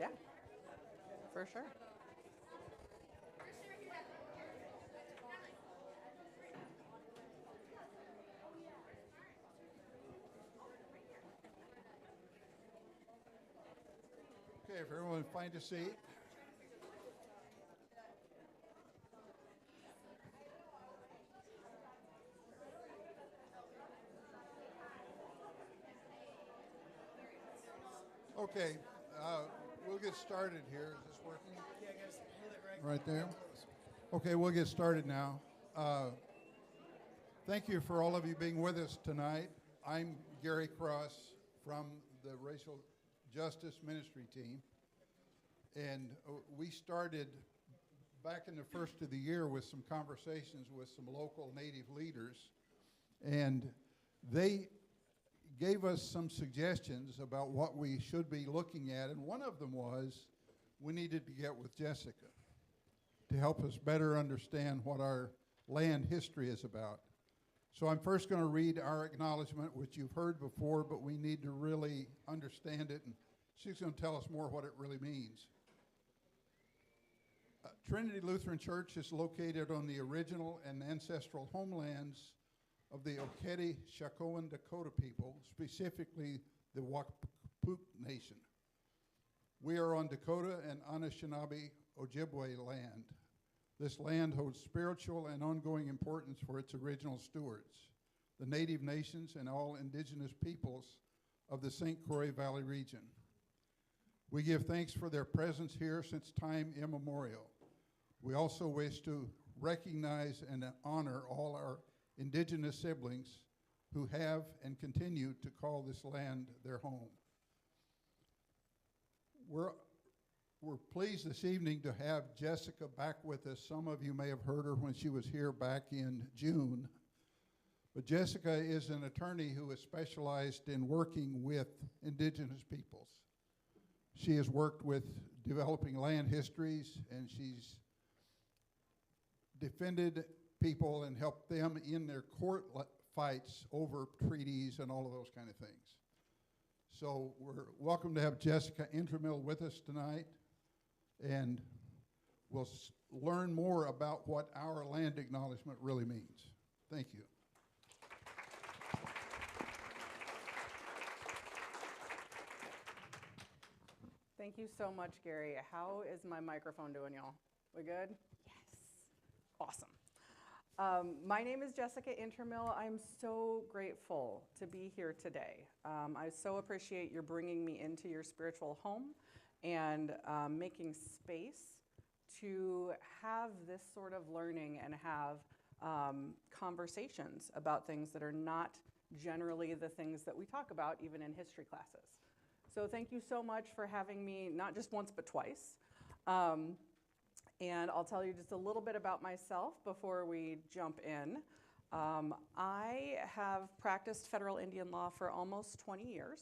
Yeah, for sure. Okay, if everyone find a seat. Okay, we'll get started here. Is this working? Yeah, guys, hold it Right there? close. Okay, we'll get started now. Thank you for all of you being with us tonight. I'm Gary Cross from the Racial Justice Ministry team. And we started back in the first of the year with some conversations with some local Native leaders. And they gave us some suggestions about what we should be looking at. And one of them was we needed to get with Jessica to help us better understand what our land history is about. So I'm first going to read our acknowledgement, which you've heard before, but we need to really understand it. And she's going to tell us more what it really means. Trinity Lutheran Church is located on the original and ancestral homelands of the Okete-Shakoan Dakota people, specifically the Wakpuk Nation. We are on Dakota and Anishinaabe Ojibwe land. This land holds spiritual and ongoing importance for its original stewards, the Native nations and all indigenous peoples of the St. Croix Valley region. We give thanks for their presence here since time immemorial. We also wish to recognize and honor all our indigenous siblings who have and continue to call this land their home. We're pleased this evening to have Jessica back with us. Some of you may have heard her when she was here back in June. But Jessica is an attorney who is specialized in working with indigenous peoples. She has worked with developing land histories, and she's defended people and helped them in their court fights over treaties and all of those kind of things. So we're welcome to have Jessica Intermill with us tonight, and we'll learn more about what our land acknowledgement really means. Thank you. Thank you so much, Gary. How is my microphone doing, y'all? We good? Yes. Awesome. My name is Jessica Intermill. I'm so grateful to be here today. I so appreciate your bringing me into your spiritual home and making space to have this sort of learning and have conversations about things that are not generally the things that we talk about even in history classes. So thank you so much for having me, not just once, but twice. And I'll tell you just a little bit about myself before we jump in. I have practiced federal Indian law for almost 20 years,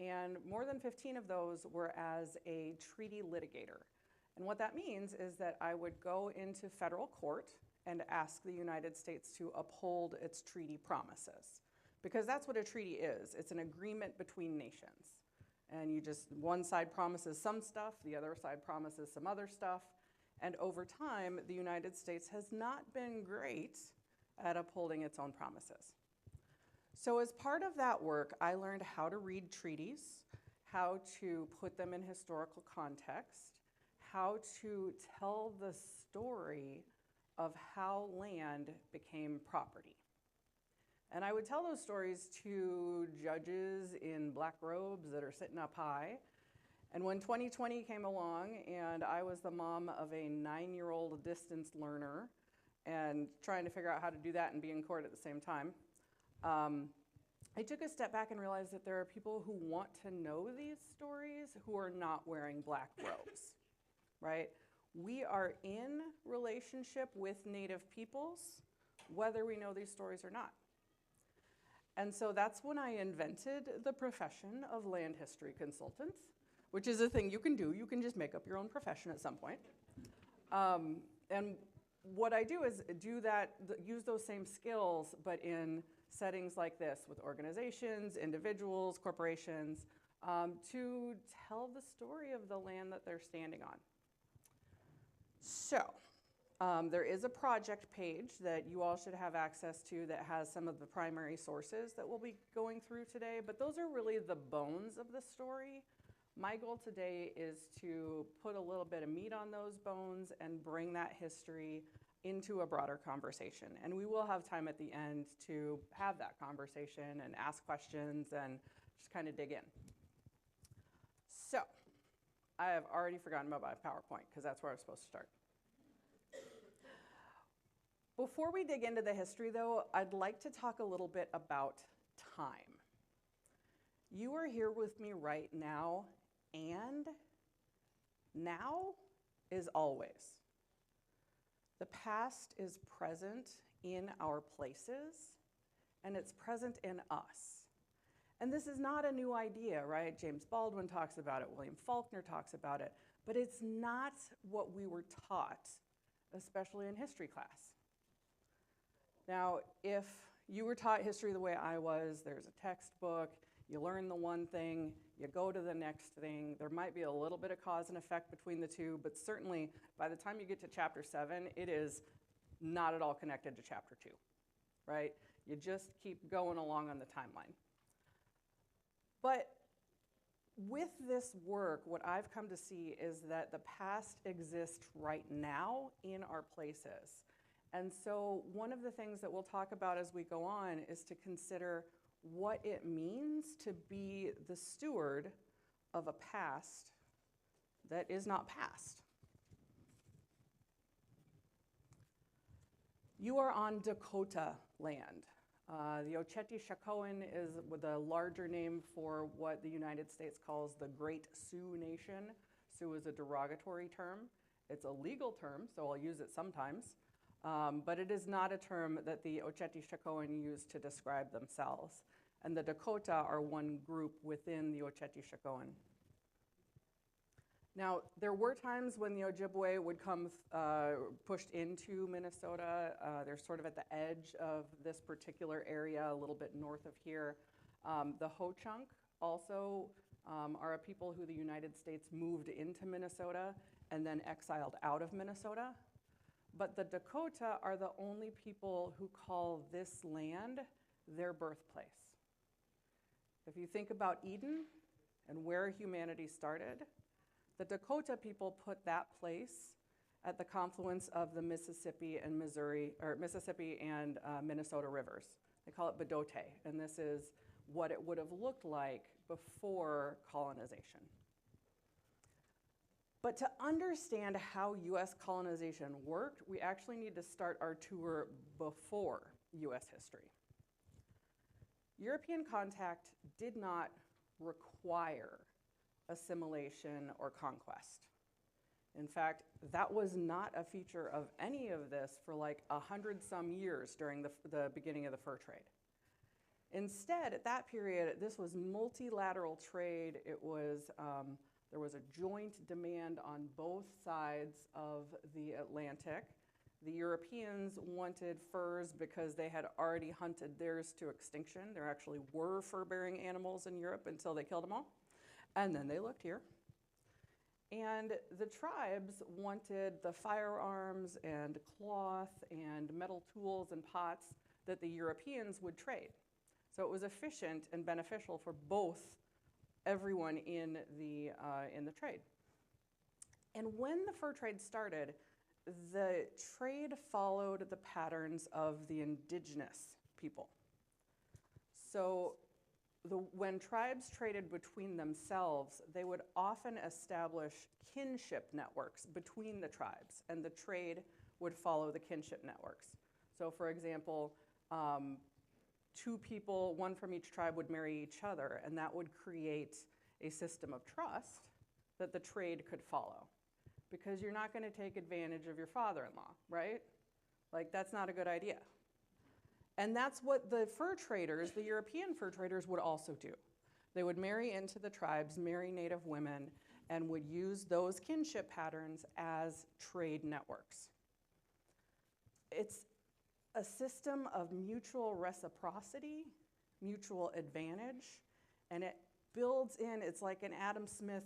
and more than 15 of those were as a treaty litigator. And what that means is that I would go into federal court and ask the United States to uphold its treaty promises. Because that's what a treaty is. It's an agreement between nations. And one side promises some stuff, the other side promises some other stuff. And over time, the United States has not been great at upholding its own promises. So as part of that work, I learned how to read treaties, how to put them in historical context, how to tell the story of how land became property. And I would tell those stories to judges in black robes that are sitting up high. And when 2020 came along and I was the mom of a 9-year-old distance learner and trying to figure out how to do that and be in court at the same time, I took a step back and realized that there are people who want to know these stories who are not wearing black robes, right? We are in relationship with Native peoples, whether we know these stories or not. And so that's when I invented the profession of land history consultant, which is a thing you can do. You can just make up your own profession at some point. And what I do is use those same skills, but in settings like this with organizations, individuals, corporations, to tell the story of the land that they're standing on. So, there is a project page that you all should have access to that has some of the primary sources that we'll be going through today, but those are really the bones of the story. My goal today is to put a little bit of meat on those bones and bring that history into a broader conversation. And we will have time at the end to have that conversation and ask questions and just kind of dig in. So, I have already forgotten about my PowerPoint because that's where I was supposed to start. Before we dig into the history, though, I'd like to talk a little bit about time. You are here with me right now, and now is always. The past is present in our places, and it's present in us. And this is not a new idea, right? James Baldwin talks about it, William Faulkner talks about it, but it's not what we were taught, especially in history class. Now, if you were taught history the way I was, there's a textbook, you learn the one thing, you go to the next thing. There might be a little bit of cause and effect between the two, but certainly by the time you get to chapter 7, it is not at all connected to chapter 2, right? You just keep going along on the timeline. But with this work, what I've come to see is that the past exists right now in our places. And so one of the things that we'll talk about as we go on is to consider what it means to be the steward of a past that is not past. You are on Dakota land. The Oceti-Sakowin is the larger name for what the United States calls the Great Sioux Nation. Sioux is a derogatory term. It's a legal term, so I'll use it sometimes. But it is not a term that the Oceti-Sakowin use to describe themselves. And the Dakota are one group within the Oceti-Sakowin. Now, there were times when the Ojibwe would come pushed into Minnesota. They're sort of at the edge of this particular area, a little bit north of here. The Ho-Chunk also are a people who the United States moved into Minnesota and then exiled out of Minnesota. But the Dakota are the only people who call this land their birthplace. If you think about Eden and where humanity started, the Dakota people put that place at the confluence of the Mississippi and Minnesota rivers. They call it Bedote, and this is what it would have looked like before colonization. But to understand how U.S. colonization worked, we actually need to start our tour before U.S. history. European contact did not require assimilation or conquest. In fact, that was not a feature of any of this for like 100-some years during the beginning of the fur trade. Instead, at that period, this was multilateral trade. It was, there was a joint demand on both sides of the Atlantic. The Europeans wanted furs because they had already hunted theirs to extinction. There actually were fur-bearing animals in Europe until they killed them all. And then they looked here. And the tribes wanted the firearms and cloth and metal tools and pots that the Europeans would trade. So it was efficient and beneficial for both everyone in the trade. And when the fur trade started, the trade followed the patterns of the indigenous people. So when tribes traded between themselves, they would often establish kinship networks between the tribes, and the trade would follow the kinship networks. So for example, two people, one from each tribe, would marry each other, and that would create a system of trust that the trade could follow. Because you're not going to take advantage of your father-in-law, right? Like, that's not a good idea. And that's what the fur traders, the European fur traders, would also do. They would marry into the tribes, marry native women, and would use those kinship patterns as trade networks. It's a system of mutual reciprocity, mutual advantage, and it builds in, it's like an Adam Smith,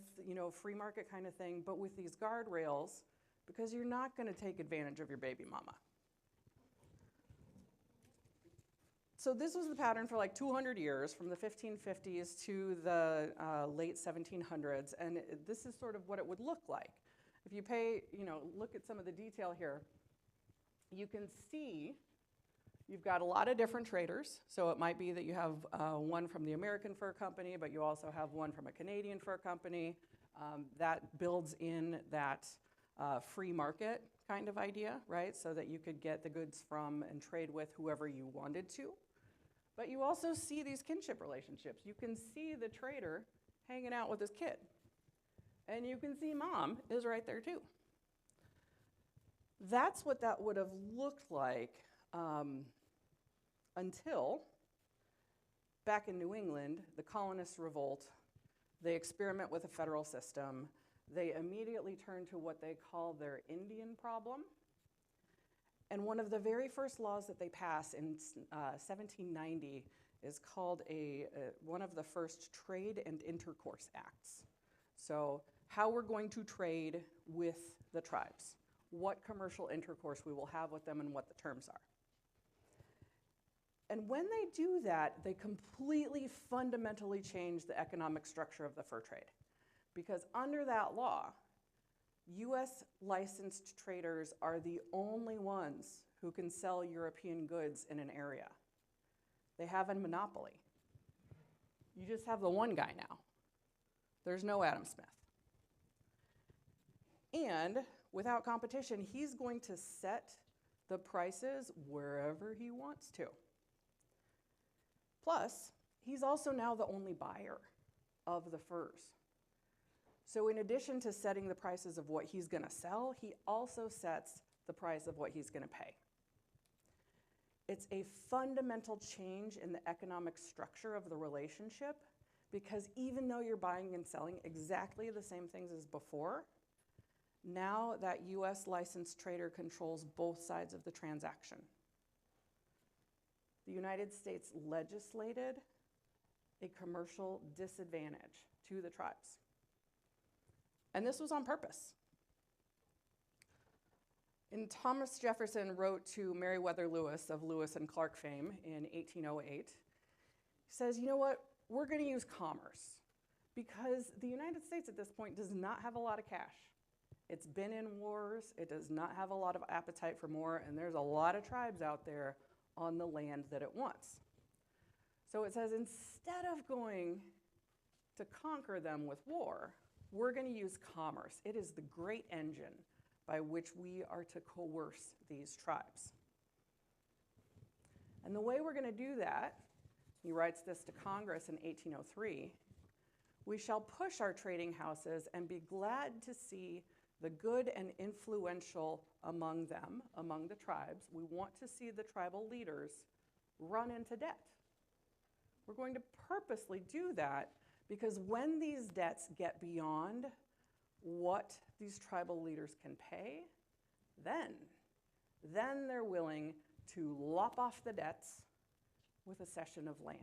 free market kind of thing, but with these guardrails, because you're not going to take advantage of your baby mama. So this was the pattern for like 200 years, from the 1550s to the late 1700s, and this is sort of what it would look like. If you look at some of the detail here, you can see you've got a lot of different traders. So it might be that you have one from the American Fur Company, but you also have one from a Canadian fur company. That builds in that free market kind of idea, right? So that you could get the goods from and trade with whoever you wanted to. But you also see these kinship relationships. You can see the trader hanging out with his kid. And you can see mom is right there too. That's what that would have looked like until back in New England, the colonists revolt. They experiment with a federal system. They immediately turn to what they call their Indian problem. And one of the very first laws that they pass in 1790 is called one of the first Trade and Intercourse Acts. So how we're going to trade with the tribes, what commercial intercourse we will have with them, and what the terms are. And when they do that, they completely fundamentally change the economic structure of the fur trade. Because under that law, US licensed traders are the only ones who can sell European goods in an area. They have a monopoly. You just have the one guy now. There's no Adam Smith. And without competition, he's going to set the prices wherever he wants to. Plus, he's also now the only buyer of the furs. So in addition to setting the prices of what he's going to sell, he also sets the price of what he's going to pay. It's a fundamental change in the economic structure of the relationship, because even though you're buying and selling exactly the same things as before, now that US licensed trader controls both sides of the transaction. The United States legislated a commercial disadvantage to the tribes. And this was on purpose. And Thomas Jefferson wrote to Meriwether Lewis of Lewis and Clark fame in 1808. He says, you know what, we're going to use commerce, because the United States at this point does not have a lot of cash. It's been in wars, it does not have a lot of appetite for more, and there's a lot of tribes out there on the land that it wants. So it says, instead of going to conquer them with war, we're going to use commerce. It is the great engine by which we are to coerce these tribes. And the way we're going to do that, he writes this to Congress in 1803, we shall push our trading houses and be glad to see the good and influential among them, among the tribes. We want to see the tribal leaders run into debt. We're going to purposely do that, because when these debts get beyond what these tribal leaders can pay, then they're willing to lop off the debts with a cession of land.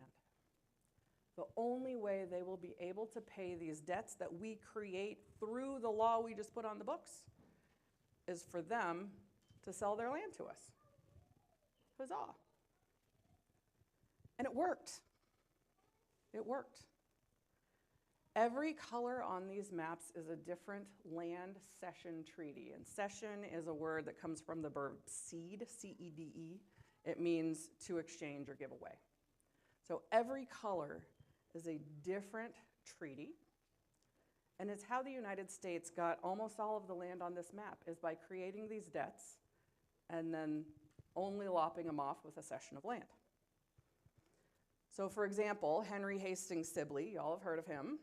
The only way they will be able to pay these debts that we create through the law we just put on the books is for them to sell their land to us. Huzzah. And it worked. It worked. Every color on these maps is a different land cession treaty. And cession is a word that comes from the verb cede, C-E-D-E. It means to exchange or give away. So every color is a different treaty. And it's how the United States got almost all of the land on this map, is by creating these debts and then only lopping them off with a cession of land. So for example, Henry Hastings Sibley, y'all have heard of him.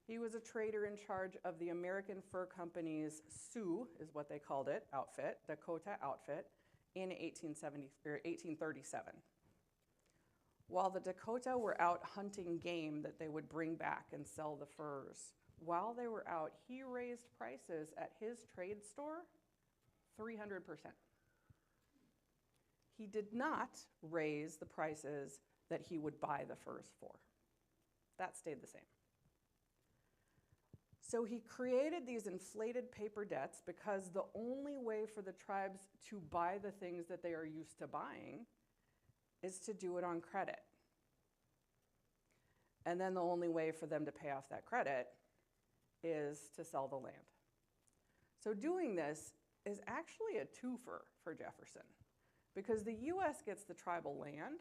He was a trader in charge of the American Fur Company's Sioux, is what they called it, outfit, Dakota outfit, in 1837. While the Dakota were out hunting game that they would bring back and sell the furs, while they were out, he raised prices at his trade store 300%. He did not raise the prices that he would buy the furs for. That stayed the same. So he created these inflated paper debts because the only way for the tribes to buy the things that they are used to buying is to do it on credit. And then the only way for them to pay off that credit is to sell the land. So doing this is actually a twofer for Jefferson, because the US gets the tribal land,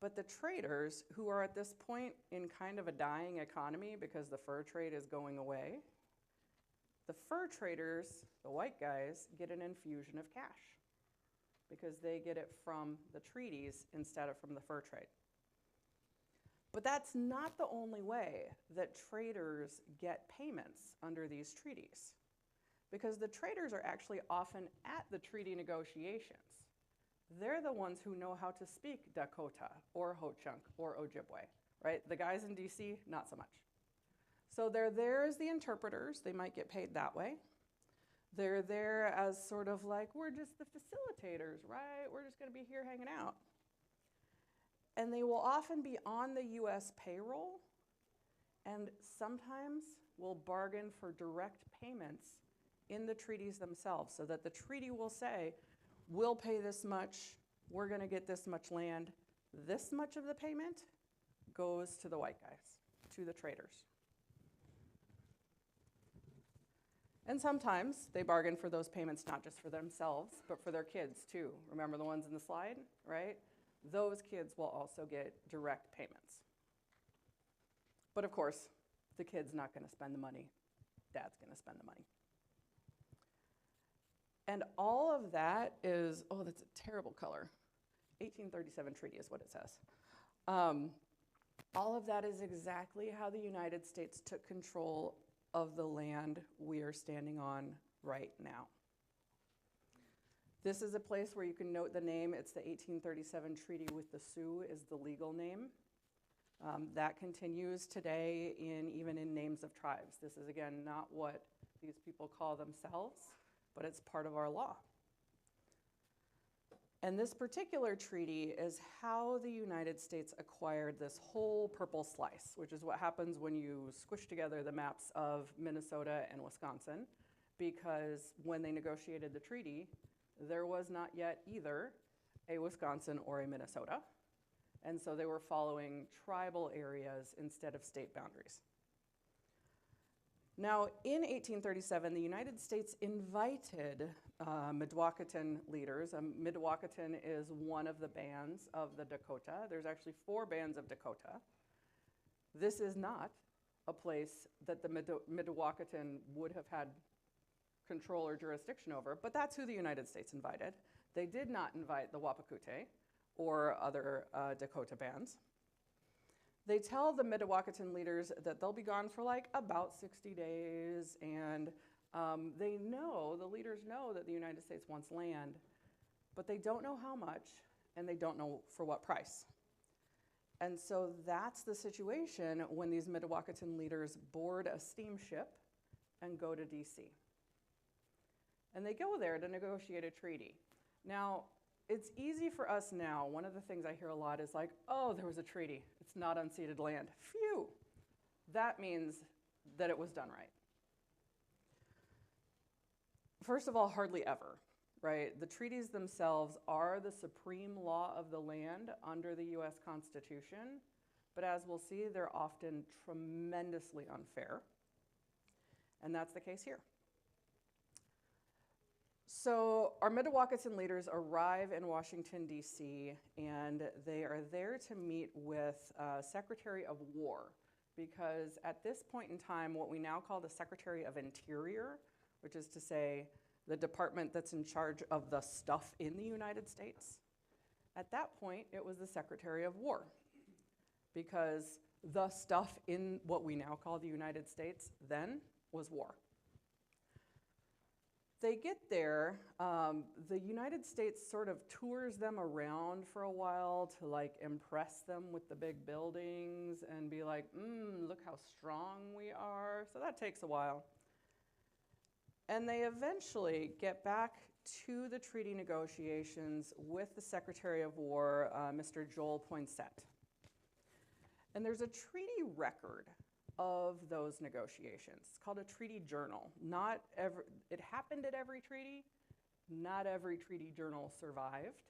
but the traders, who are at this point in kind of a dying economy because the fur trade is going away, the fur traders, the white guys, get an infusion of cash because they get it from the treaties instead of from the fur trade. But that's not the only way that traders get payments under these treaties, because the traders are actually often at the treaty negotiations. They're the ones who know how to speak Dakota or Ho-Chunk or Ojibwe, right? The guys in DC, not so much. So they're there as the interpreters. They might get paid that way. They're there as sort of like, we're just the facilitators, right? We're just going to be here hanging out. And they will often be on the US payroll, and sometimes will bargain for direct payments in the treaties themselves, so that the treaty will say, we'll pay this much, we're going to get this much land, this much of the payment goes to the white guys, to the traders. And sometimes they bargain for those payments not just for themselves, but for their kids too. Remember the ones in the slide, right? Those kids will also get direct payments. But of course, the kid's not going to spend the money. Dad's going to spend the money. And all of that is, oh, that's a terrible color. 1837 treaty is what it says. All of that is exactly how the United States took control of the land we are standing on right now. This is a place where you can note the name. It's the 1837 Treaty with the Sioux is the legal name. That continues today even in names of tribes. This is, again, not what these people call themselves, but it's part of our law. And this particular treaty is how the United States acquired this whole purple slice, which is what happens when you squish together the maps of Minnesota and Wisconsin, because when they negotiated the treaty, there was not yet either a Wisconsin or a Minnesota. And so they were following tribal areas instead of state boundaries. Now, in 1837, the United States invited Mdewakanton leaders. Mdewakanton is one of the bands of the Dakota. There's actually 4 bands of Dakota. This is not a place that the Mdewakanton would have had control or jurisdiction over, but that's who the United States invited. They did not invite the Wapakute or other Dakota bands. They tell the Mdewakanton leaders that they'll be gone for like about 60 days, and the leaders know that the United States wants land, but they don't know how much, and they don't know for what price. And so that's the situation when these Mdewakanton leaders board a steamship and go to DC. And they go there to negotiate a treaty. Now, it's easy for us now. One of the things I hear a lot is like, oh, there was a treaty. It's not unceded land. Phew. That means that it was done right. First of all, hardly ever, right? The treaties themselves are the supreme law of the land under the US Constitution, but as we'll see, they're often tremendously unfair. And that's the case here. So our Mdewakanton leaders arrive in Washington, D.C., and they are there to meet with Secretary of War, because at this point in time, what we now call the Secretary of Interior, which is to say the department that's in charge of the stuff in the United States, at that point, it was the Secretary of War, because the stuff in what we now call the United States then was war. They get there, the United States sort of tours them around for a while to like impress them with the big buildings and be like, look how strong we are. So that takes a while. And they eventually get back to the treaty negotiations with the Secretary of War, Mr. Joel Poinsett. And there's a treaty record of those negotiations. It's called a treaty journal. It happened at every treaty. Not every treaty journal survived,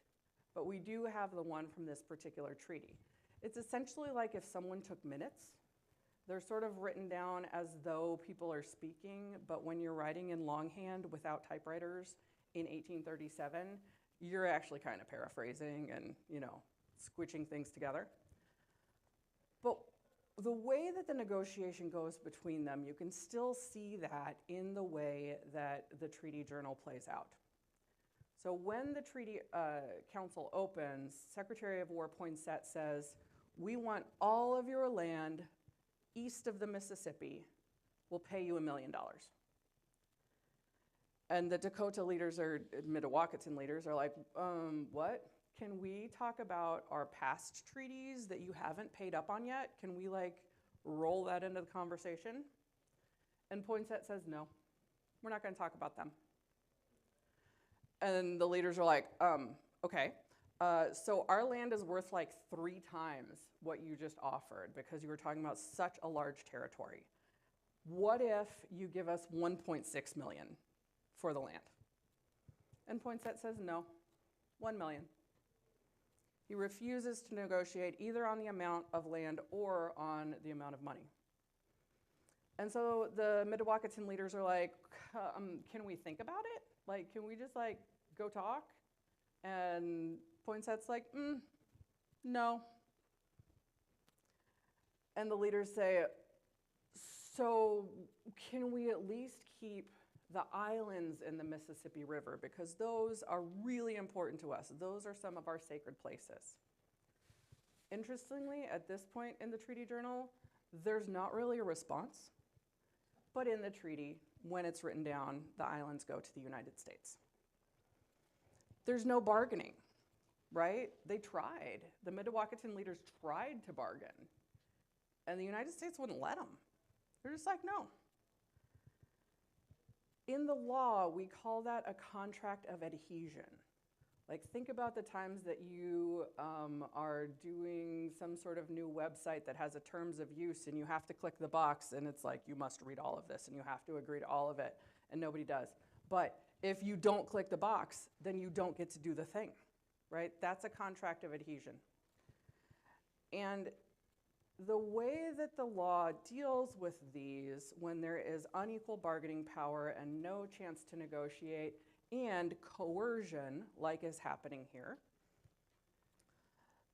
but we do have the one from this particular treaty. It's essentially like if someone took minutes. They're sort of written down as though people are speaking, but when you're writing in longhand without typewriters in 1837, you're actually kind of paraphrasing and, squishing things together. But the way that the negotiation goes between them, you can still see that in the way that the treaty journal plays out. So when the treaty council opens, Secretary of War Poinsett says, "We want all of your land east of the Mississippi. We'll pay you $1 million." And the Dakota leaders Mdewakanton leaders are like, what? Can we talk about our past treaties that you haven't paid up on yet? Can we roll that into the conversation? And Poinsett says, no, we're not gonna talk about them. And the leaders are like, okay. So our land is worth 3 times what you just offered because you were talking about such a large territory. What if you give us 1.6 million for the land? And Poinsett says no, 1 million. He refuses to negotiate either on the amount of land or on the amount of money. And so the Mdewakanton leaders are like, can we think about it? Can we just go talk? And Poinsett's like, no. And the leaders say, so can we at least keep the islands in the Mississippi River, because those are really important to us. Those are some of our sacred places. Interestingly, at this point in the treaty journal, there's not really a response, but in the treaty, when it's written down, the islands go to the United States. There's no bargaining, right? They tried. The Mdewakanton leaders tried to bargain, and the United States wouldn't let them. They're just like, no. In the law, we call that a contract of adhesion. Think about the times that you are doing some sort of new website that has a terms of use and you have to click the box and it's like, you must read all of this and you have to agree to all of it, and nobody does. But if you don't click the box, then you don't get to do the thing, right? That's a contract of adhesion. And the way that the law deals with these when there is unequal bargaining power and no chance to negotiate and coercion, like is happening here,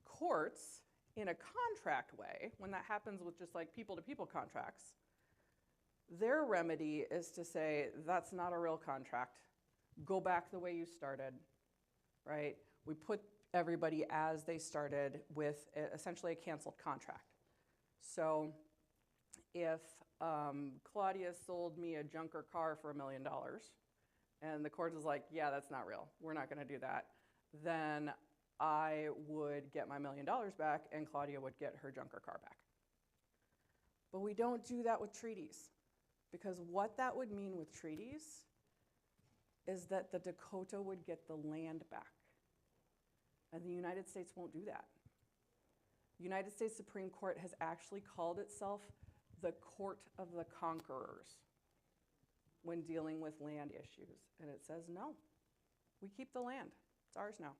courts, in a contract way, when that happens with just people-to-people contracts, their remedy is to say, that's not a real contract. Go back the way you started, right? We put everybody as they started with essentially a canceled contract. So if Claudia sold me a junker car for $1 million, and the court is like, yeah, that's not real, we're not gonna do that, then I would get my $1 million back and Claudia would get her junker car back. But we don't do that with treaties, because what that would mean with treaties is that the Dakota would get the land back. And the United States won't do that. The United States Supreme Court has actually called itself the Court of the Conquerors when dealing with land issues. And it says, no, we keep the land. It's ours now.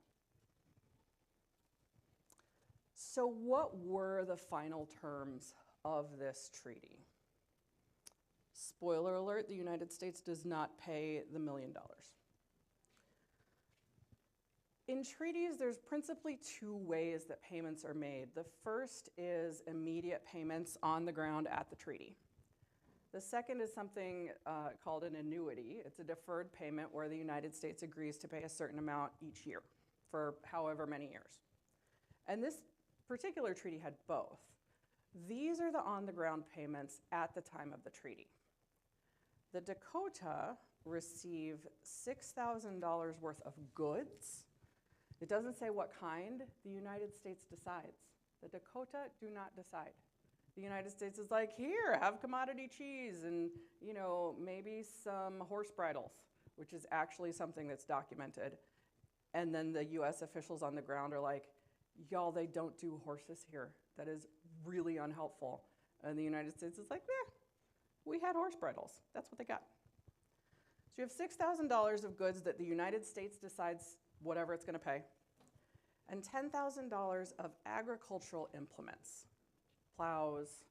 So what were the final terms of this treaty? Spoiler alert, the United States does not pay the $1 million. In treaties, there's principally 2 ways that payments are made. The first is immediate payments on the ground at the treaty. The second is something called an annuity. It's a deferred payment where the United States agrees to pay a certain amount each year for however many years. And this particular treaty had both. These are the on-the-ground payments at the time of the treaty. The Dakota receive $6,000 worth of goods. It doesn't say what kind. The United States decides. The Dakota do not decide. The United States is like, here, have commodity cheese and, maybe some horse bridles, which is actually something that's documented. And then the US officials on the ground are like, y'all, they don't do horses here. That is really unhelpful. And the United States is like, we had horse bridles. That's what they got. So you have $6,000 of goods that the United States decides whatever it's going to pay, and $10,000 of agricultural implements, plows,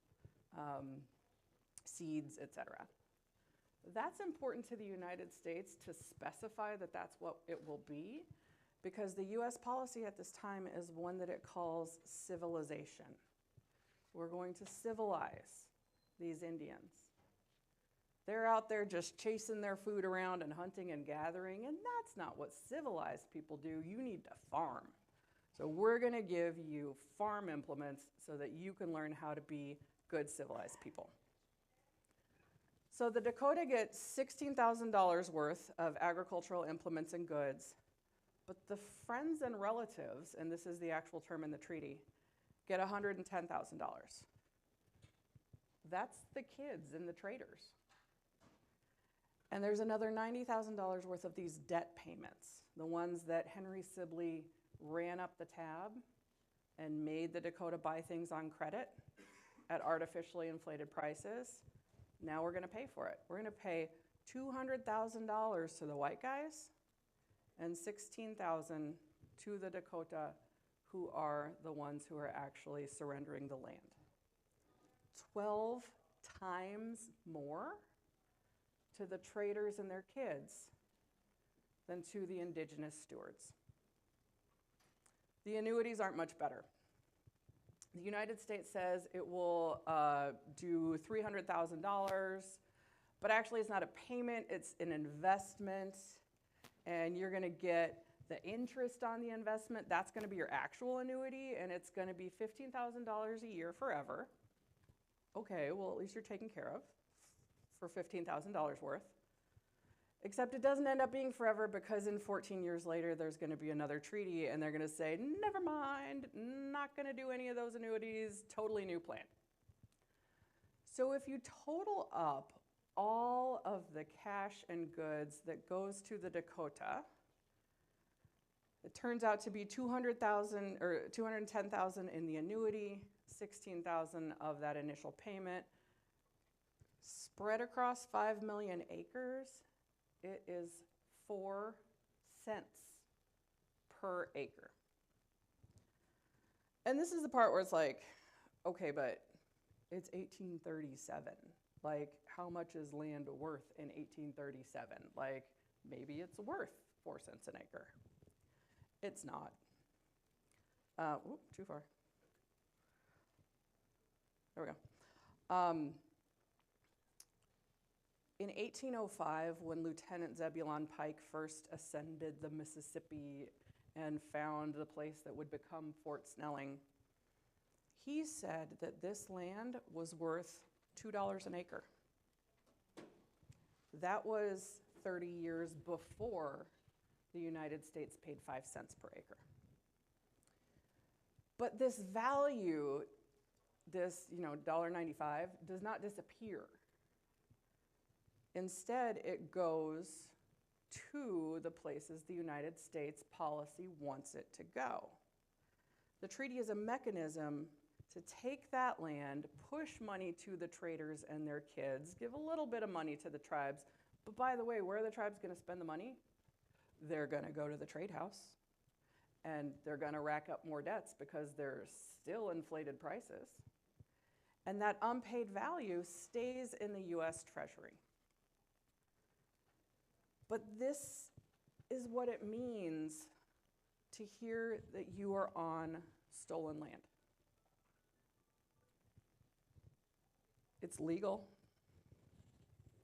seeds, etc. That's important to the United States to specify that that's what it will be, because the U.S. policy at this time is one that it calls civilization. We're going to civilize these Indians. They're out there just chasing their food around and hunting and gathering, and that's not what civilized people do. You need to farm. So we're going to give you farm implements so that you can learn how to be good civilized people. So the Dakota gets $16,000 worth of agricultural implements and goods, but the friends and relatives, and this is the actual term in the treaty, get $110,000. That's the kids and the traders. And there's another $90,000 worth of these debt payments, the ones that Henry Sibley ran up the tab and made the Dakota buy things on credit at artificially inflated prices. Now we're going to pay for it. We're going to pay $200,000 to the white guys and $16,000 to the Dakota, who are the ones who are actually surrendering the land. 12 times more to the traders and their kids than to the indigenous stewards. The annuities aren't much better. The United States says it will do $300,000, but actually it's not a payment, it's an investment, and you're gonna get the interest on the investment. That's gonna be your actual annuity, and it's gonna be $15,000 a year forever. Okay, well, at least you're taken care of for $15,000 worth. Except it doesn't end up being forever, because in 14 years later, there's going to be another treaty, and they're going to say, never mind, not going to do any of those annuities, totally new plan. So if you total up all of the cash and goods that goes to the Dakota, it turns out to be $200,000 or $210,000 in the annuity, $16,000 of that initial payment. Spread across 5 million acres, it is 4 cents per acre. And this is the part where it's like, okay, but it's 1837. Like, how much is land worth in 1837? Like, maybe it's worth 4 cents an acre. It's not. Too far. There we go. In 1805, when Lieutenant Zebulon Pike first ascended the Mississippi and found the place that would become Fort Snelling, he said that this land was worth $2 an acre. That was 30 years before the United States paid 5 cents per acre. But this value, this $1.95, does not disappear. Instead, it goes to the places the United States policy wants it to go. The treaty is a mechanism to take that land, push money to the traders and their kids, give a little bit of money to the tribes, but by the way, where are the tribes going to spend the money? They're going to go to the trade house, and they're going to rack up more debts because there's still inflated prices. And that unpaid value stays in the U.S. Treasury. But this is what it means to hear that you are on stolen land. It's legal.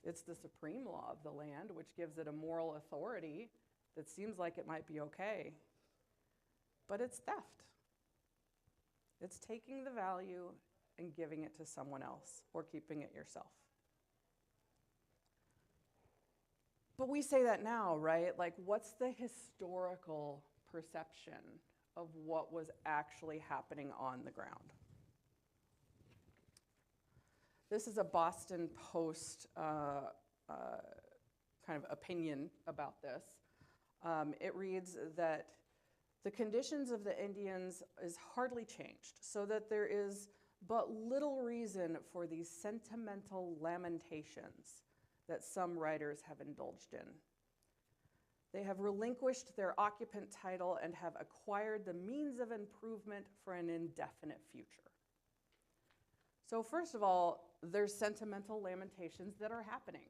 It's the supreme law of the land, which gives it a moral authority that seems like it might be okay. But it's theft. It's taking the value and giving it to someone else or keeping it yourself. But we say that now, right? Like, what's the historical perception of what was actually happening on the ground? This is a Boston Post kind of opinion about this. It reads that the conditions of the Indians is hardly changed, so that there is but little reason for these sentimental lamentations that some writers have indulged in. They have relinquished their occupant title and have acquired the means of improvement for an indefinite future. So first of all, there's sentimental lamentations that are happening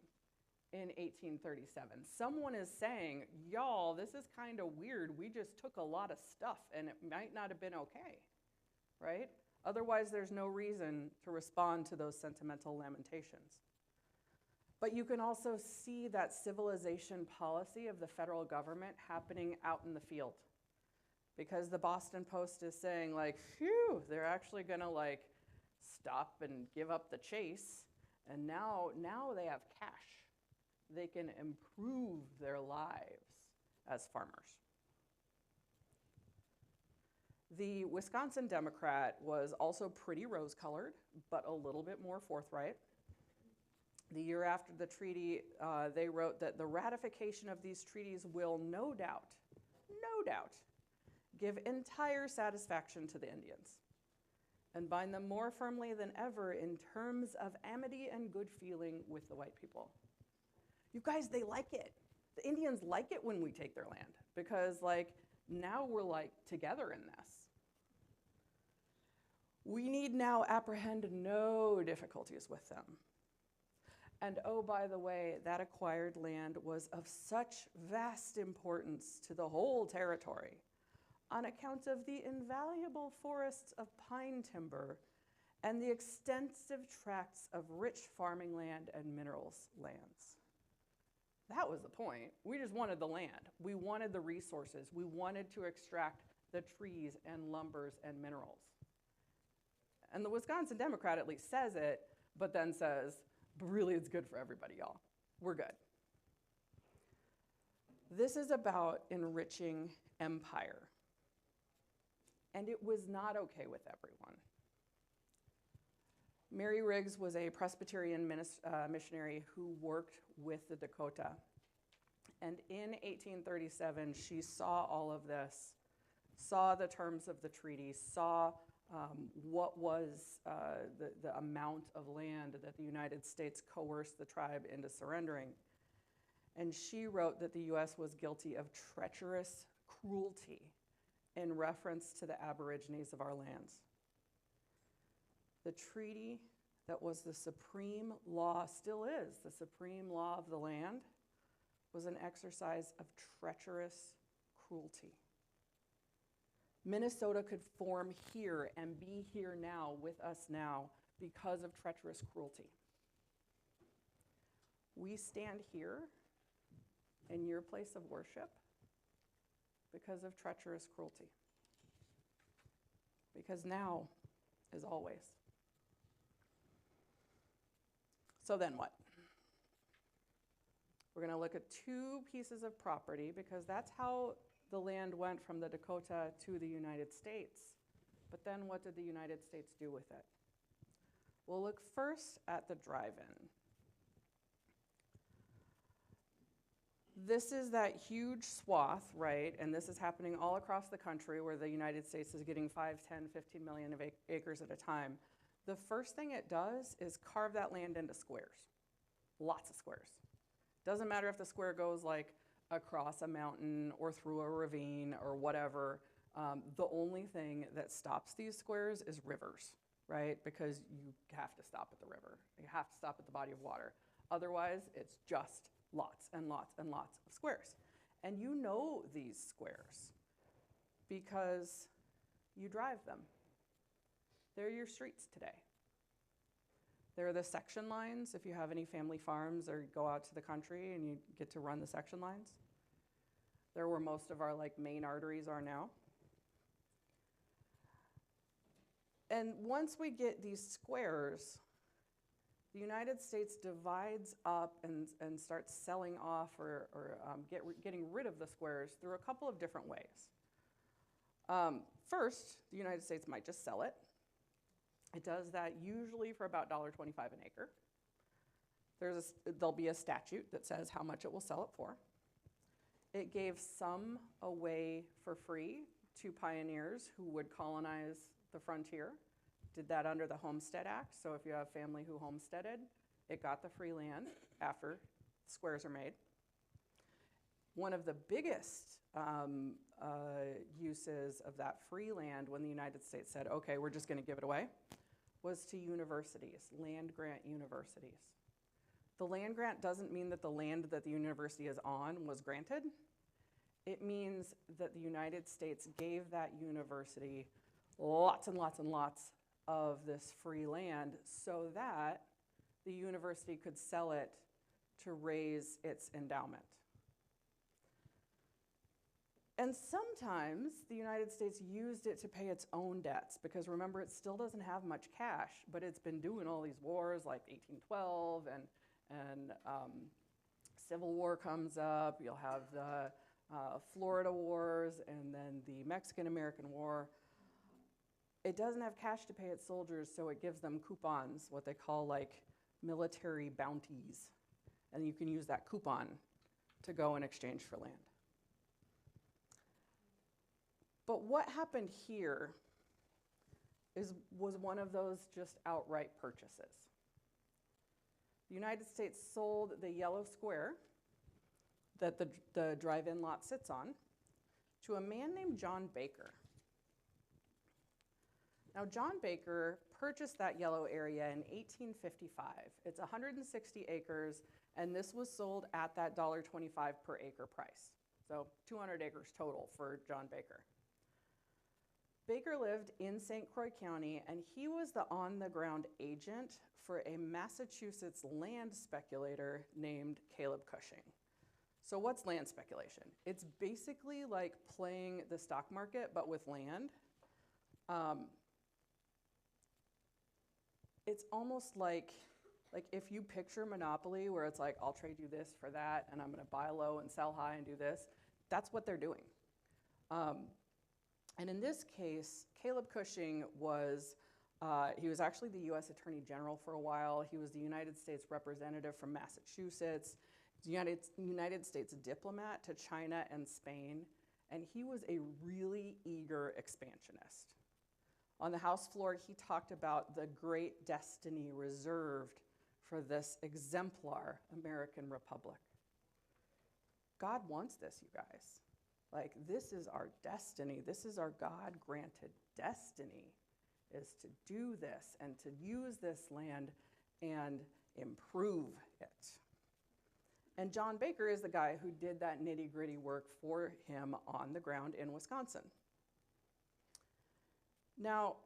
in 1837. Someone is saying, y'all, this is kind of weird. We just took a lot of stuff and it might not have been okay, right? Otherwise, there's no reason to respond to those sentimental lamentations. But you can also see that civilization policy of the federal government happening out in the field. Because the Boston Post is saying, like, phew, they're actually gonna like stop and give up the chase. And now they have cash. They can improve their lives as farmers. The Wisconsin Democrat was also pretty rose-colored, but a little bit more forthright. The year after the treaty, they wrote that the ratification of these treaties will no doubt, give entire satisfaction to the Indians and bind them more firmly than ever in terms of amity and good feeling with the white people. You guys, they like it. The Indians like it when we take their land because, like, now we're, like, together in this. We need now apprehend no difficulties with them. And oh, by the way, that acquired land was of such vast importance to the whole territory on account of the invaluable forests of pine timber and the extensive tracts of rich farming land and minerals lands. That was the point. We just wanted the land. We wanted the resources. We wanted to extract the trees and lumbers and minerals. And the Wisconsin Democrat at least says it, but then says, but really it's good for everybody, y'all. We're good. This is about enriching empire. And it was not okay with everyone. Mary Riggs was a Presbyterian missionary who worked with the Dakota. And in 1837, she saw all of this, saw the terms of the treaty, saw what was the amount of land that the United States coerced the tribe into surrendering. And she wrote that the U.S. was guilty of treacherous cruelty in reference to the Aborigines of our lands. The treaty that was the supreme law, still is the supreme law of the land, was an exercise of treacherous cruelty. Minnesota could form here and be here now with us now because of treacherous cruelty. We stand here in your place of worship because of treacherous cruelty. Because now is always. So then what? We're going to look at two pieces of property because that's how the land went from the Dakota to the United States. But then what did the United States do with it? We'll look first at the drive-in. This is that huge swath, right? And this is happening all across the country where the United States is getting 5, 10, 15 million of acres at a time. The first thing it does is carve that land into squares. Lots of squares. Doesn't matter if the square goes like across a mountain or through a ravine or whatever. The only thing that stops these squares is rivers, right? Because you have to stop at the river. You have to stop at the body of water. Otherwise, it's just lots and lots and lots of squares. And you know these squares because you drive them. They're your streets today. They're the section lines if you have any family farms or go out to the country and you get to run the section lines. They're where most of our main arteries are now. And once we get these squares, the United States divides up and starts selling off or getting rid of the squares through a couple of different ways. First, the United States might just sell it. It does that usually for about $1.25 an acre. There'll be a statute that says how much it will sell it for. It gave some away for free to pioneers who would colonize the frontier did that under the Homestead Act. So if you have family who homesteaded, it got the free land after squares are made. One of the biggest uses of that free land when the United States said, okay, we're just going to give it away, was to universities, land grant universities. The land grant doesn't mean that the land that the university is on was granted. It means that the United States gave that university lots and lots and lots of this free land so that the university could sell it to raise its endowment. And sometimes the United States used it to pay its own debts, because remember, it still doesn't have much cash, but it's been doing all these wars like 1812 and Civil War comes up. You'll have the Florida Wars and then the Mexican-American War. It doesn't have cash to pay its soldiers, so it gives them coupons, what they call like military bounties. And you can use that coupon to go in exchange for land. But what happened here was one of those just outright purchases. The United States sold the yellow square that the drive-in lot sits on to a man named John Baker. Now, John Baker purchased that yellow area in 1855. It's 160 acres, and this was sold at that $1.25 per acre price. So 200 acres total for John Baker. Baker lived in St. Croix County, and he was the on-the-ground agent for a Massachusetts land speculator named Caleb Cushing. So what's land speculation? It's basically like playing the stock market, but with land. It's almost like if you picture Monopoly, where it's like, I'll trade you this for that, and I'm going to buy low and sell high and do this. That's what they're doing. And in this case, Caleb Cushing was, he was actually the U.S. Attorney General for a while. He was the United States representative from Massachusetts, United States diplomat to China and Spain, and he was a really eager expansionist. On the House floor, he talked about the great destiny reserved for this exemplar American republic. God wants this, you guys. Like, this is our destiny. This is our God-granted destiny, is to do this and to use this land and improve it. And John Baker is the guy who did that nitty-gritty work for him on the ground in Wisconsin. Now,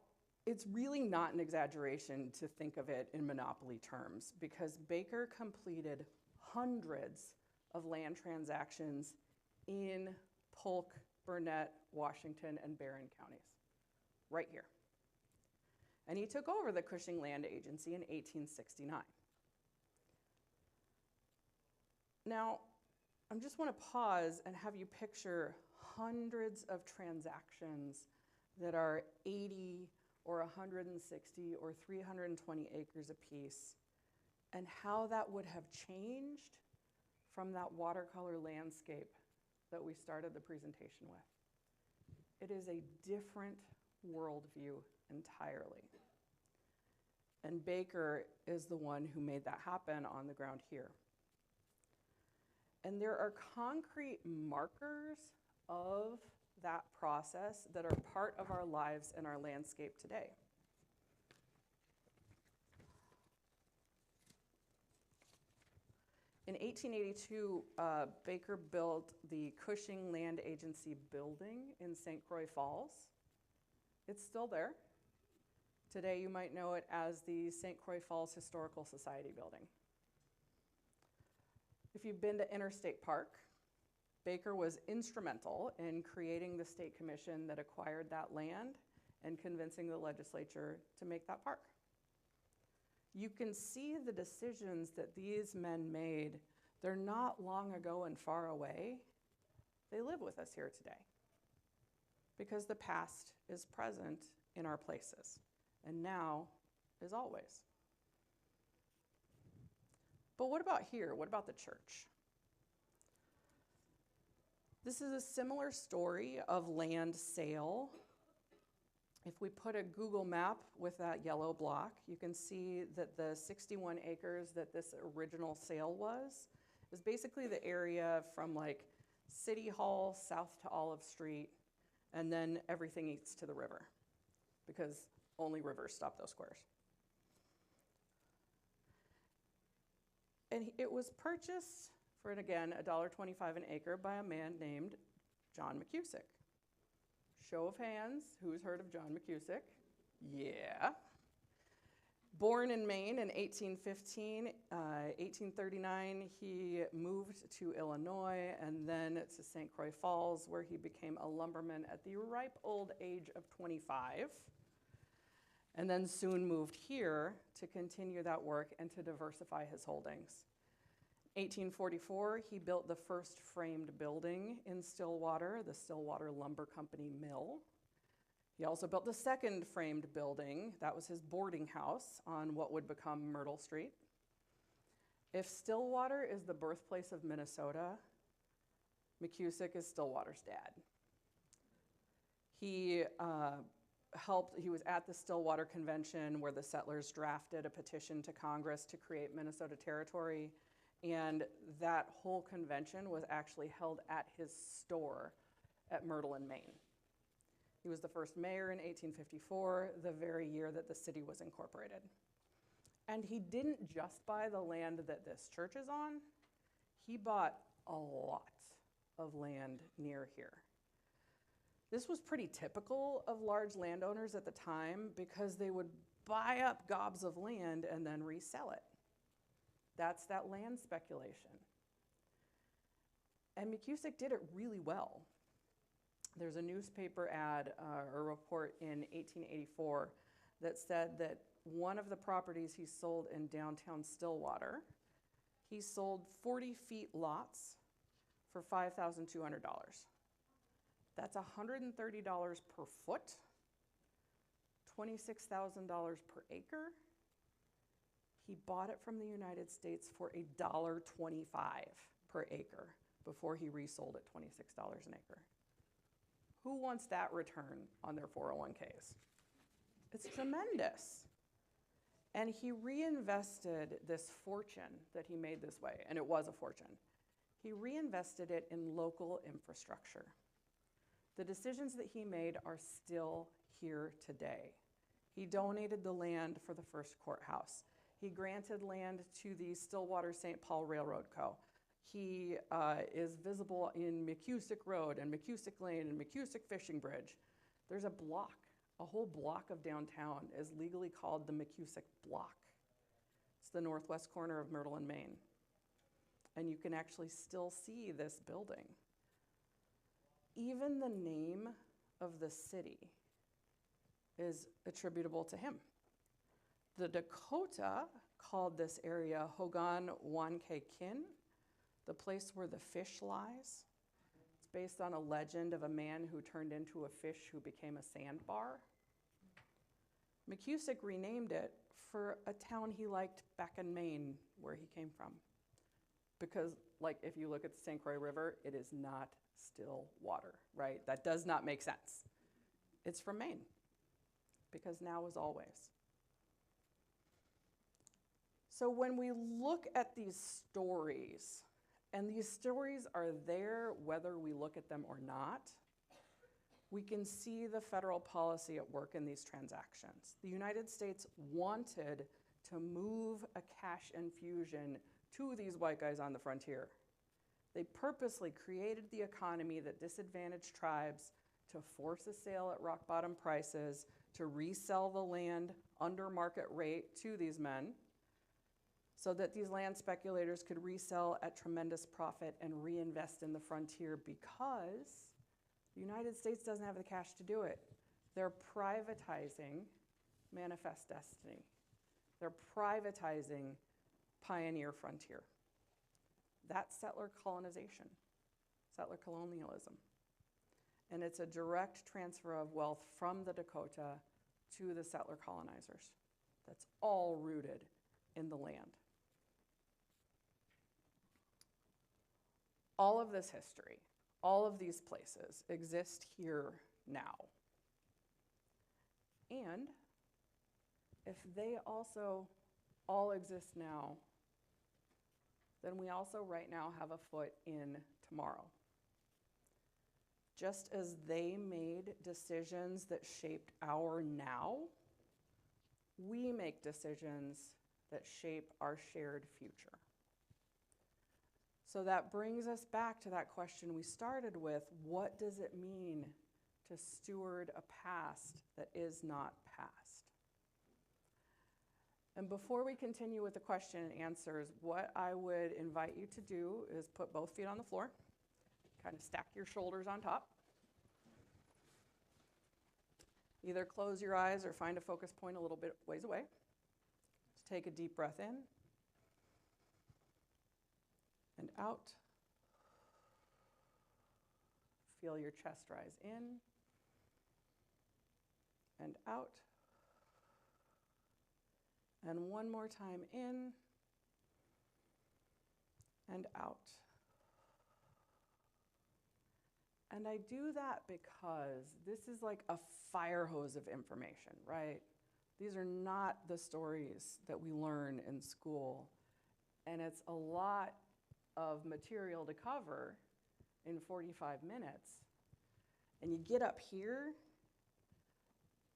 it's really not an exaggeration to think of it in monopoly terms, because Baker completed hundreds of land transactions in Polk, Burnett, Washington, and Barron counties, right here. And he took over the Cushing Land Agency in 1869. Now, I just want to pause and have you picture hundreds of transactions that are 80 or 160 or 320 acres apiece, and how that would have changed from that watercolor landscape that we started the presentation with. It is a different worldview entirely. And Baker is the one who made that happen on the ground here. And there are concrete markers of that process that are part of our lives and our landscape today. In 1882, Baker built the Cushing Land Agency building in St. Croix Falls. It's still there. Today, you might know it as the St. Croix Falls Historical Society building. If you've been to Interstate Park, Baker was instrumental in creating the state commission that acquired that land and convincing the legislature to make that park. You can see the decisions that these men made. They're not long ago and far away. They live with us here today, because the past is present in our places, and now is always. But what about here? What about the church? This is a similar story of land sale If we put a Google map with that yellow block, you can see that the 61 acres that this original sale was is basically the area from like City Hall south to Olive Street, and then everything east to the river, because only rivers stop those squares. And it was purchased for, again, $1.25 an acre by a man named John McCusick. Show of hands, who's heard of John McCusick? Yeah. Born in Maine in 1815, 1839, he moved to Illinois and then to St. Croix Falls, where he became a lumberman at the ripe old age of 25, and then soon moved here to continue that work and to diversify his holdings. 1844, he built the first framed building in Stillwater, the Stillwater Lumber Company Mill. He also built the second framed building. That was his boarding house on what would become Myrtle Street. If Stillwater is the birthplace of Minnesota, McCusick is Stillwater's dad. He was at the Stillwater Convention where the settlers drafted a petition to Congress to create Minnesota Territory, and that whole convention was actually held at his store at Myrtle in Maine. He was the first mayor in 1854, the very year that the city was incorporated. And he didn't just buy the land that this church is on, he bought a lot of land near here. This was pretty typical of large landowners at the time because they would buy up gobs of land and then resell it. That's that land speculation. And McCusick did it really well. There's a newspaper ad or report in 1884 that said that one of the properties he sold in downtown Stillwater, he sold 40 feet lots for $5,200. That's $130 per foot, $26,000 per acre. He bought it from the United States for $1.25 per acre before he resold at $26 an acre. Who wants that return on their 401ks? It's tremendous. And he reinvested this fortune that he made this way, and it was a fortune. He reinvested it in local infrastructure. The decisions that he made are still here today. He donated the land for the first courthouse. He granted land to the Stillwater Saint Paul Railroad Co. He is visible in McCusick Road and McCusick Lane and McCusick Fishing Bridge. There's a whole block of downtown is legally called the McCusick Block. It's the northwest corner of Myrtle and Maine. And you can actually still see this building. Even the name of the city is attributable to him. The Dakota called this area Hogan Wanke Kin, the place where the fish lies. It's based on a legend of a man who turned into a fish who became a sandbar. McCusick renamed it for a town he liked back in Maine, where he came from. Because, like, if you look at the St. Croix River, it is not still water, right? That does not make sense. It's from Maine, because now is always. So when we look at these stories, and these stories are there whether we look at them or not, we can see the federal policy at work in these transactions. The United States wanted to move a cash infusion to these white guys on the frontier. They purposely created the economy that disadvantaged tribes to force a sale at rock bottom prices, to resell the land under market rate to these men, so that these land speculators could resell at tremendous profit and reinvest in the frontier, because the United States doesn't have the cash to do it. They're privatizing Manifest Destiny. They're privatizing Pioneer Frontier. That's settler colonization, settler colonialism. And it's a direct transfer of wealth from the Dakota to the settler colonizers. That's all rooted in the land. All of this history, all of these places exist here now. And if they also all exist now, then we also right now have a foot in tomorrow. Just as they made decisions that shaped our now, we make decisions that shape our shared future. So that brings us back to that question we started with: what does it mean to steward a past that is not past? And before we continue with the question and answers, what I would invite you to do is put both feet on the floor, kind of stack your shoulders on top. Either close your eyes or find a focus point a little bit ways away. Just take a deep breath in and out. Feel your chest rise in and out. And one more time, in and out. And I do that because this is like a fire hose of information, right? These are not the stories that we learn in school. And it's a lot of material to cover in 45 minutes. And you get up here,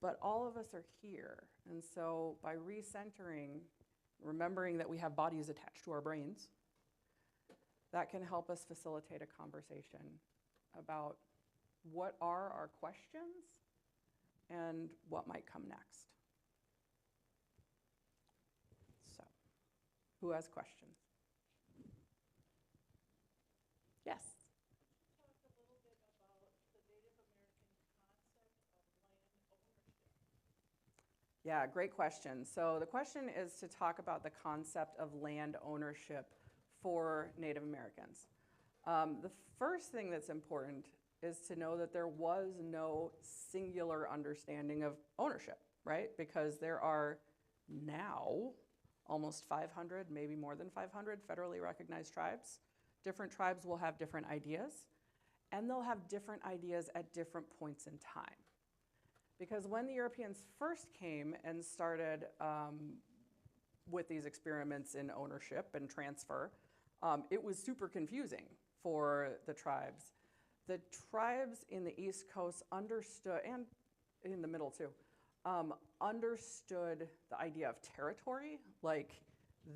but all of us are here. And so by recentering, remembering that we have bodies attached to our brains, that can help us facilitate a conversation about what are our questions and what might come next. So, who has questions? Yes? Talk a little bit about the Native American concept of land ownership. Yeah, great question. So the question is to talk about the concept of land ownership for Native Americans. The first thing that's important is to know that there was no singular understanding of ownership, right? Because there are now almost 500, maybe more than 500 federally recognized tribes. Different tribes will have different ideas, and they'll have different ideas at different points in time. Because when the Europeans first came and started with these experiments in ownership and transfer, it was super confusing for the tribes. The tribes in the East Coast understood, and in the middle too, understood the idea of territory, like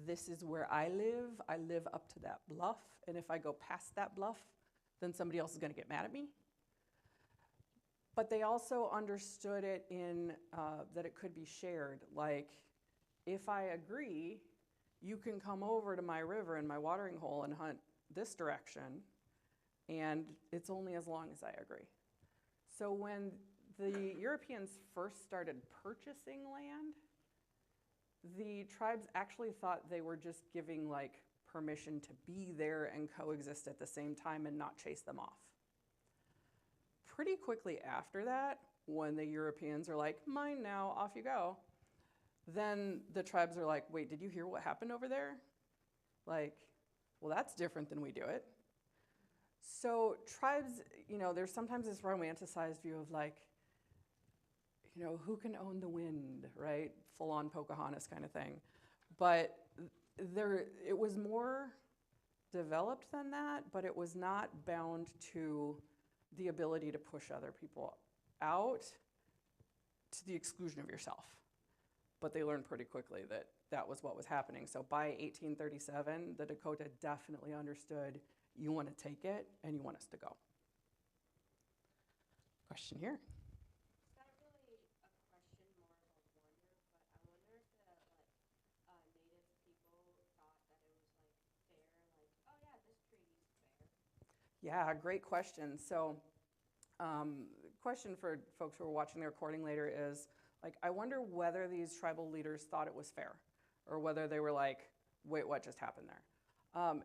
this is where I live up to that bluff, and if I go past that bluff, then somebody else is gonna get mad at me. But they also understood it in that it could be shared, like if I agree, you can come over to my river and my watering hole and hunt this direction, and it's only as long as I agree. So when the Europeans first started purchasing land, the tribes actually thought they were just giving like permission to be there and coexist at the same time and not chase them off. Pretty quickly after that, when the Europeans are like, mine now, off you go, then the tribes are like, wait, did you hear what happened over there? Like, well, that's different than we do it. So tribes, there's sometimes this romanticized view of like, who can own the wind, right? Full on Pocahontas kind of thing. But it was more developed than that, but it was not bound to the ability to push other people out to the exclusion of yourself. But they learned pretty quickly that that was what was happening. So by 1837, the Dakota definitely understood, you want to take it and you want us to go. Question here. It's not really a question, more of a wonder, but I wonder if the native people thought that it was fair, oh yeah, this treaty's fair. Yeah, great question. So question for folks who are watching the recording later is, I wonder whether these tribal leaders thought it was fair, or whether they were like, wait, what just happened there?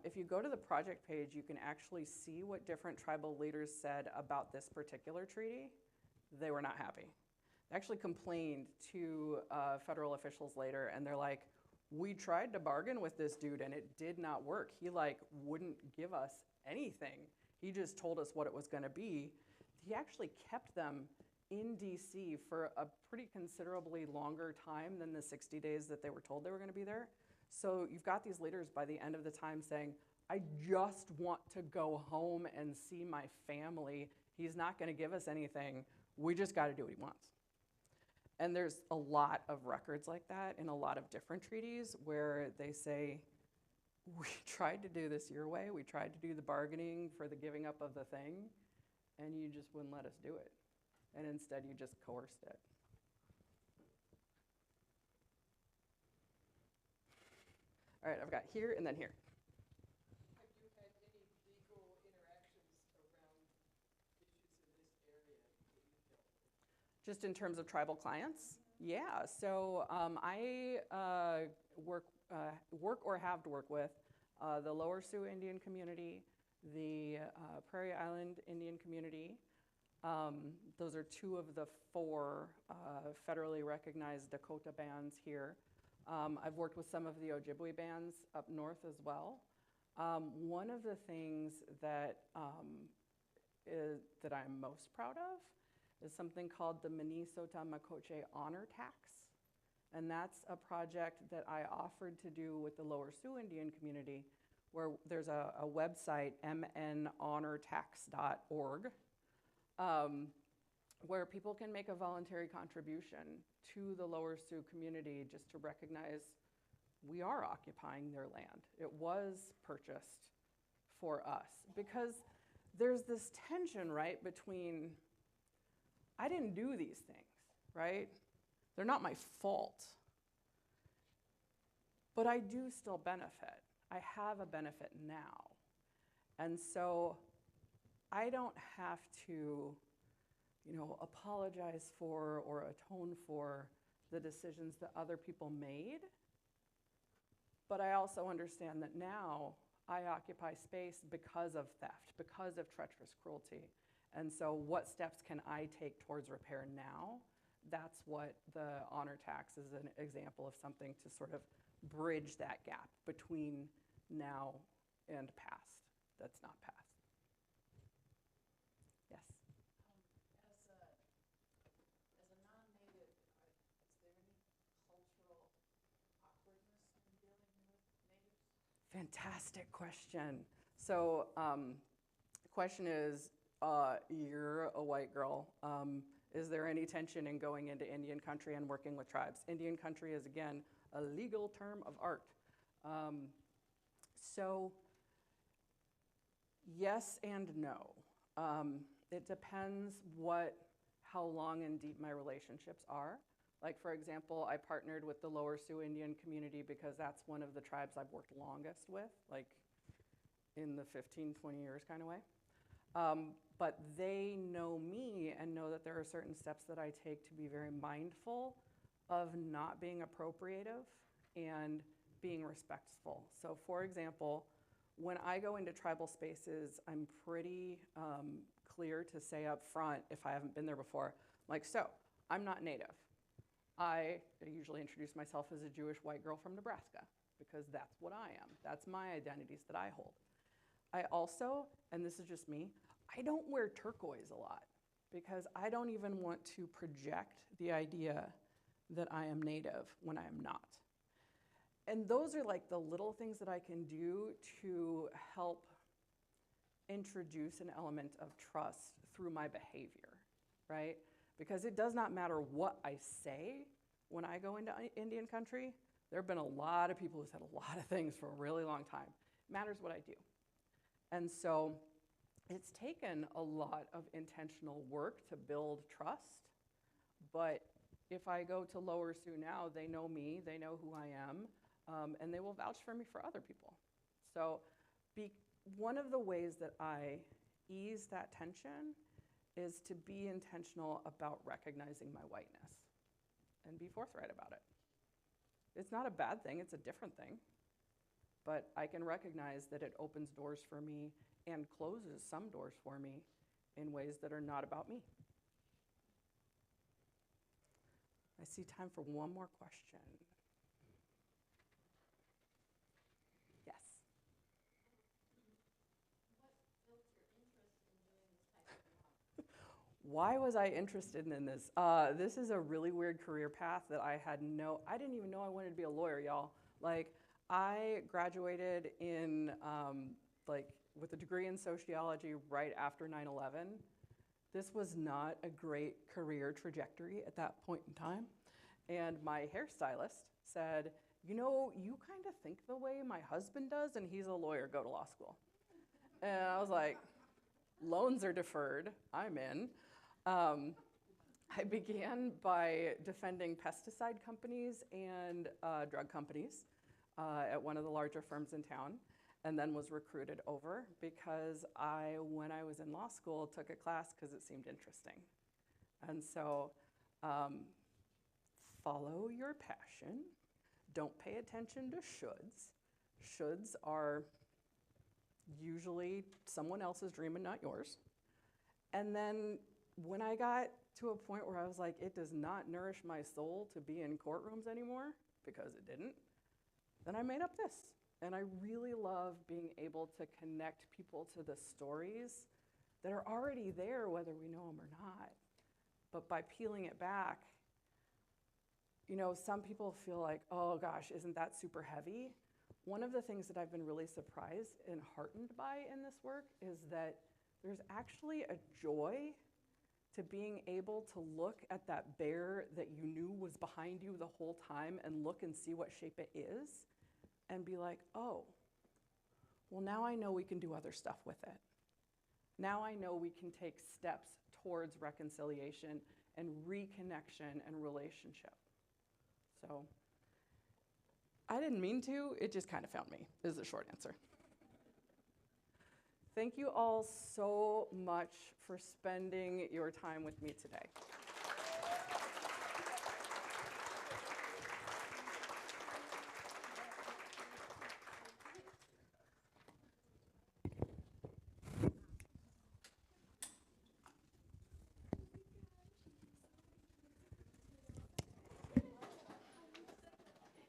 If you go to the project page, you can actually see what different tribal leaders said about this particular treaty. They were not happy. They actually complained to federal officials later, and they're like, we tried to bargain with this dude and it did not work. He wouldn't give us anything. He just told us what it was gonna be. He actually kept them in DC for a pretty considerably longer time than the 60 days that they were told they were going to be there. So you've got these leaders by the end of the time saying, I just want to go home and see my family. He's not going to give us anything. We just got to do what he wants. And there's a lot of records like that in a lot of different treaties where they say, we tried to do this your way. We tried to do the bargaining for the giving up of the thing, and you just wouldn't let us do it. And instead, you just coerced it. All right, I've got here and then here. Have you had any legal interactions around issues in this area that you've dealt with? Just in terms of tribal clients? Yeah, so I work or have to work with the Lower Sioux Indian community, the Prairie Island Indian community. Those are two of the four federally recognized Dakota bands here. I've worked with some of the Ojibwe bands up north as well. One of the things that that I'm most proud of is something called the Minnesota Makoche Honor Tax. And that's a project that I offered to do with the Lower Sioux Indian community, where there's a website, mnhonortax.org, where people can make a voluntary contribution to the Lower Sioux community just to recognize we are occupying their land. It was purchased for us. Because there's this tension, right, between I didn't do these things, right? They're not my fault. But I do still benefit. I have a benefit now. And so I don't have to, apologize for or atone for the decisions that other people made. But I also understand that now I occupy space because of theft, because of treacherous cruelty. And so what steps can I take towards repair now? That's what the honor tax is an example of, something to sort of bridge that gap between now and past that's not past. Yes? As a non-native, is there any cultural awkwardness in dealing with natives? Fantastic question. So the question is, you're a white girl. Is there any tension in going into Indian country and working with tribes? Indian country is, again, a legal term of art. So yes and no. It depends how long and deep my relationships are. Like, for example, I partnered with the Lower Sioux Indian community because that's one of the tribes I've worked longest with, like in the 15, 20 years kind of way. But they know me and know that there are certain steps that I take to be very mindful of not being appropriative and being respectful. So for example, when I go into tribal spaces, I'm pretty clear to say up front, if I haven't been there before, like, so, I'm not native. I usually introduce myself as a Jewish white girl from Nebraska because that's what I am. That's my identities that I hold. I also, and this is just me, I don't wear turquoise a lot because I don't even want to project the idea that I am native when I am not. And those are like the little things that I can do to help introduce an element of trust through my behavior, right? Because it does not matter what I say when I go into Indian country. There have been a lot of people who said a lot of things for a really long time. It matters what I do. And so it's taken a lot of intentional work to build trust. But if I go to Lower Sioux now, they know me, they know who I am, and they will vouch for me for other people. So one of the ways that I ease that tension is to be intentional about recognizing my whiteness and be forthright about it. It's not a bad thing, it's a different thing. But I can recognize that it opens doors for me and closes some doors for me in ways that are not about me. I see time for one more question. Yes? What built your interest in doing this type of job? why was I interested in this? This is a really weird career path that I didn't even know I wanted to be a lawyer, y'all. Like, I graduated in, with a degree in sociology right after 9/11. This was not a great career trajectory at that point in time. And my hairstylist said, you know, you kind of think the way my husband does, and he's a lawyer, go to law school. And I was like, loans are deferred, I'm in. I began by defending pesticide companies and drug companies at one of the larger firms in town, and then was recruited over because when I was in law school, took a class because it seemed interesting. And so, follow your passion. Don't pay attention to shoulds. Shoulds are usually someone else's dream and not yours. And then when I got to a point where I was like, it does not nourish my soul to be in courtrooms anymore, because it didn't, then I made up this. And I really love being able to connect people to the stories that are already there, whether we know them or not. But by peeling it back, you know, some people feel like, oh gosh, isn't that super heavy? One of the things that I've been really surprised and heartened by in this work is that there's actually a joy to being able to look at that bear that you knew was behind you the whole time and look and see what shape it is and be like, oh, well, now I know we can do other stuff with it. Now I know we can take steps towards reconciliation and reconnection and relationship. So I didn't mean to, it just kind of found me, is the short answer. Thank you all so much for spending your time with me today.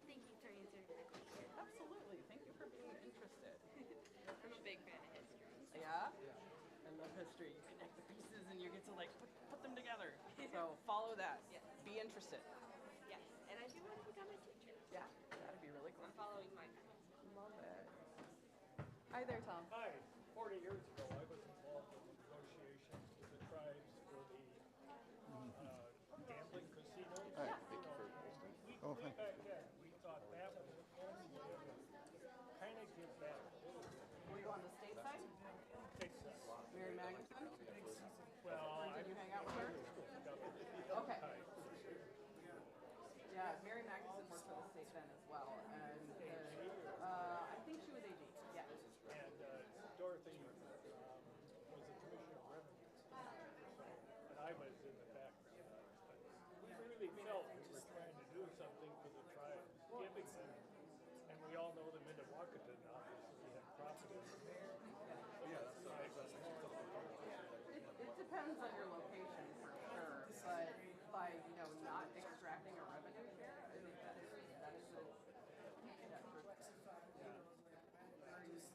Thank you for answering that question. Absolutely, thank you for being interested. I'm a big fan of history. Yeah? I love history. You connect the pieces and you get to like put them together. So follow that. Yes. Be interested. Yes, and I do want to become a teacher. Yeah, that'd be really cool. I'm following my path. Love it. Hi there, Tom. Hi, 40 years ago, I was involved in negotiations with the tribes for the gambling casinos. Hi. Way back then, we thought that was the only way to kind of give back a little bit. Were you on the state side? Takes us, Mary Magnuson? well, Or did you hang out with her? Okay. Yeah, Mary Magnuson worked for the state then as well. And I think she was AG. Yeah. and Dorothy was a commissioner of revenue. And I was in the background. But we really felt we were trying to do something for the tribes, giving them. And we all know them in the Wacaton, obviously, have property. So yeah, that's It depends on your location.